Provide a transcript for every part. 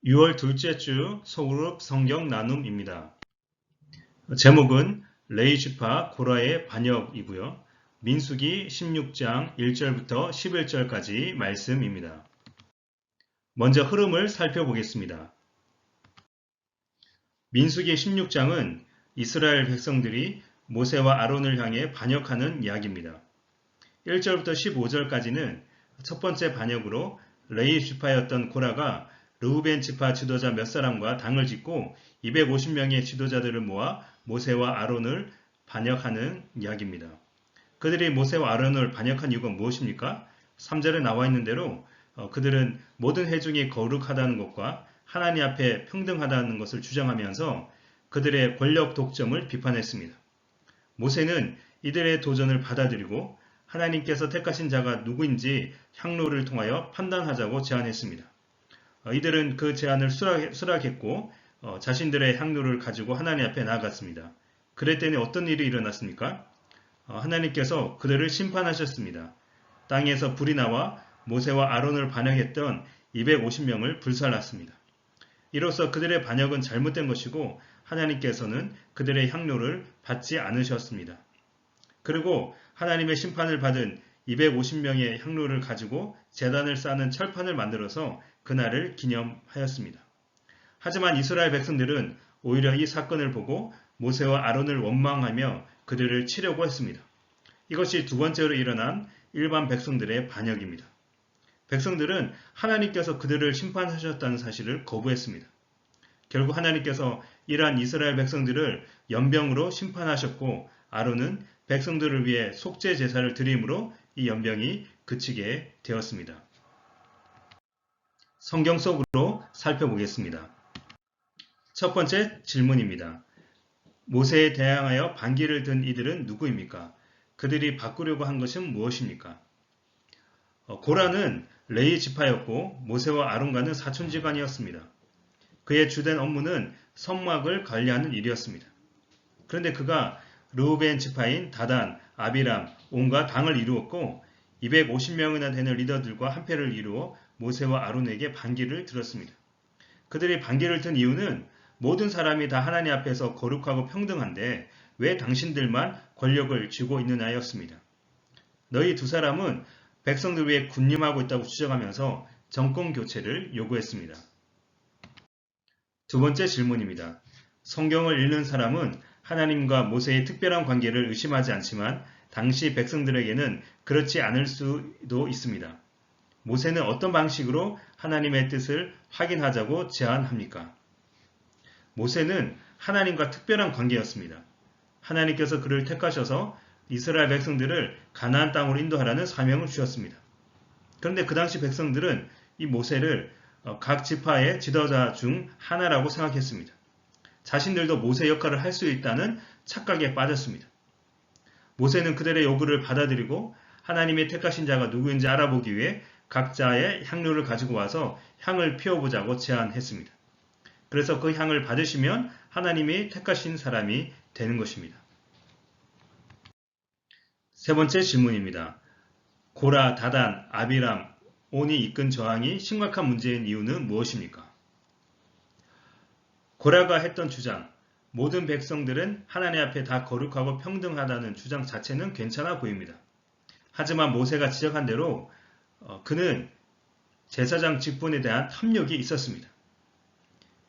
6월 둘째 주 소그룹 성경 나눔입니다. 제목은 레이지파 고라의 반역이고요. 민수기 16장 1절부터 11절까지 말씀입니다. 먼저 흐름을 살펴보겠습니다. 민수기 16장은 이스라엘 백성들이 모세와 아론을 향해 반역하는 이야기입니다. 1절부터 15절까지는 첫 번째 반역으로 레위 지파였던 고라가 르우벤 지파 지도자 몇 사람과 당을 짓고 250명의 지도자들을 모아 모세와 아론을 반역하는 이야기입니다. 그들이 모세와 아론을 반역한 이유가 무엇입니까? 3절에 나와 있는 대로 그들은 모든 회중이 거룩하다는 것과 하나님 앞에 평등하다는 것을 주장하면서 그들의 권력 독점을 비판했습니다. 모세는 이들의 도전을 받아들이고 하나님께서 택하신 자가 누구인지 향로를 통하여 판단하자고 제안했습니다. 이들은 그 제안을 수락했고 자신들의 향로를 가지고 하나님 앞에 나아갔습니다. 그랬더니 어떤 일이 일어났습니까? 하나님께서 그들을 심판하셨습니다. 땅에서 불이 나와 모세와 아론을 반역했던 250명을 불살랐습니다. 이로써 그들의 반역은 잘못된 것이고 하나님께서는 그들의 향로를 받지 않으셨습니다. 그리고 하나님의 심판을 받은 250명의 향로를 가지고 제단을 쌓는 철판을 만들어서 그날을 기념하였습니다. 하지만 이스라엘 백성들은 오히려 이 사건을 보고 모세와 아론을 원망하며 그들을 치려고 했습니다. 이것이 두 번째로 일어난 일반 백성들의 반역입니다. 백성들은 하나님께서 그들을 심판하셨다는 사실을 거부했습니다. 결국 하나님께서 이러한 이스라엘 백성들을 연병으로 심판하셨고 아론은 백성들을 위해 속죄 제사를 드림으로 이 연병이 그치게 되었습니다. 성경 속으로 살펴보겠습니다. 첫 번째 질문입니다. 모세에 대항하여 반기를 든 이들은 누구입니까? 그들이 바꾸려고 한 것은 무엇입니까? 고라는 레위 지파였고 모세와 아론과는 사촌지간이었습니다. 그의 주된 업무는 성막을 관리하는 일이었습니다. 그런데 그가 르우벤 지파인 다단, 아비람, 온과 당을 이루었고 250명이나 되는 리더들과 한패를 이루어 모세와 아론에게 반기를 들었습니다. 그들이 반기를 든 이유는 모든 사람이 다 하나님 앞에서 거룩하고 평등한데 왜 당신들만 권력을 쥐고 있느냐였습니다. 너희 두 사람은 백성들 위해 군림하고 있다고 주장하면서 정권 교체를 요구했습니다. 두 번째 질문입니다. 성경을 읽는 사람은 하나님과 모세의 특별한 관계를 의심하지 않지만 당시 백성들에게는 그렇지 않을 수도 있습니다. 모세는 어떤 방식으로 하나님의 뜻을 확인하자고 제안합니까? 모세는 하나님과 특별한 관계였습니다. 하나님께서 그를 택하셔서 이스라엘 백성들을 가나안 땅으로 인도하라는 사명을 주셨습니다. 그런데 그 당시 백성들은 이 모세를 각 지파의 지도자 중 하나라고 생각했습니다. 자신들도 모세 역할을 할 수 있다는 착각에 빠졌습니다. 모세는 그들의 요구를 받아들이고 하나님의 택하신 자가 누구인지 알아보기 위해 각자의 향료를 가지고 와서 향을 피워보자고 제안했습니다. 그래서 그 향을 받으시면 하나님이 택하신 사람이 되는 것입니다. 세 번째 질문입니다. 고라, 다단, 아비람, 온이 이끈 저항이 심각한 문제인 이유는 무엇입니까? 고라가 했던 주장, 모든 백성들은 하나님 앞에 다 거룩하고 평등하다는 주장 자체는 괜찮아 보입니다. 하지만 모세가 지적한 대로 그는 제사장 직분에 대한 탐욕이 있었습니다.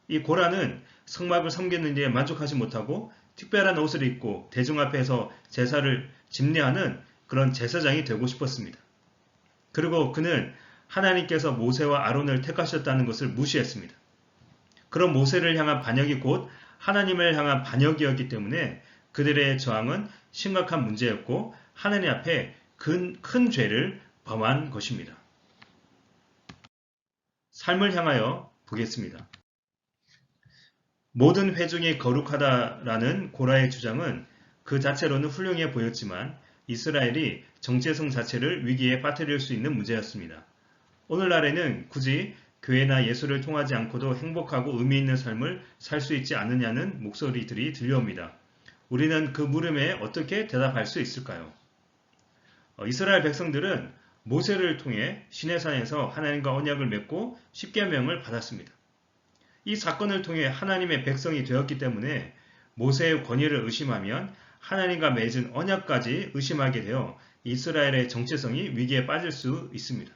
이 고라는 성막을 섬기는 데 만족하지 못하고 특별한 옷을 입고 대중 앞에서 제사를 집례하는 그런 제사장이 되고 싶었습니다. 그리고 그는 하나님께서 모세와 아론을 택하셨다는 것을 무시했습니다. 그런 모세를 향한 반역이 곧 하나님을 향한 반역이었기 때문에 그들의 저항은 심각한 문제였고 하나님 앞에 큰 죄를 범한 것입니다. 삶을 향하여 보겠습니다. 모든 회중이 거룩하다라는 고라의 주장은 그 자체로는 훌륭해 보였지만 이스라엘이 정체성 자체를 위기에 빠뜨릴 수 있는 문제였습니다. 오늘날에는 굳이 교회나 예수를 통하지 않고도 행복하고 의미 있는 삶을 살 수 있지 않느냐는 목소리들이 들려옵니다. 우리는 그 물음에 어떻게 대답할 수 있을까요? 이스라엘 백성들은 모세를 통해 시내산에서 하나님과 언약을 맺고 십계명을 받았습니다. 이 사건을 통해 하나님의 백성이 되었기 때문에 모세의 권위를 의심하면 하나님과 맺은 언약까지 의심하게 되어 이스라엘의 정체성이 위기에 빠질 수 있습니다.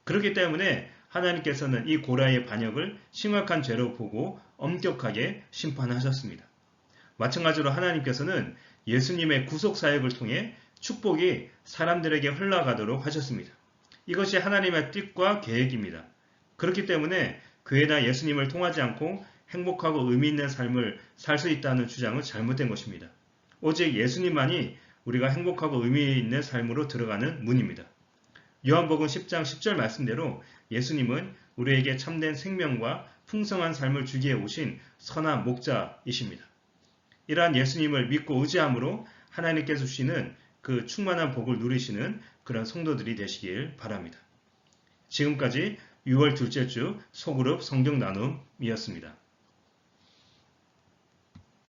그렇기 때문에 하나님께서는 이 고라의 반역을 심각한 죄로 보고 엄격하게 심판하셨습니다. 마찬가지로 하나님께서는 예수님의 구속 사역을 통해 축복이 사람들에게 흘러가도록 하셨습니다. 이것이 하나님의 뜻과 계획입니다. 그렇기 때문에 교회나 예수님을 통하지 않고 행복하고 의미 있는 삶을 살 수 있다는 주장은 잘못된 것입니다. 오직 예수님만이 우리가 행복하고 의미 있는 삶으로 들어가는 문입니다. 요한복음 10장 10절 말씀대로 예수님은 우리에게 참된 생명과 풍성한 삶을 주기에 오신 선한 목자이십니다. 이러한 예수님을 믿고 의지함으로 하나님께서 주시는 그 충만한 복을 누리시는 그런 성도들이 되시길 바랍니다. 지금까지 6월 둘째 주 소그룹 성경 나눔이었습니다.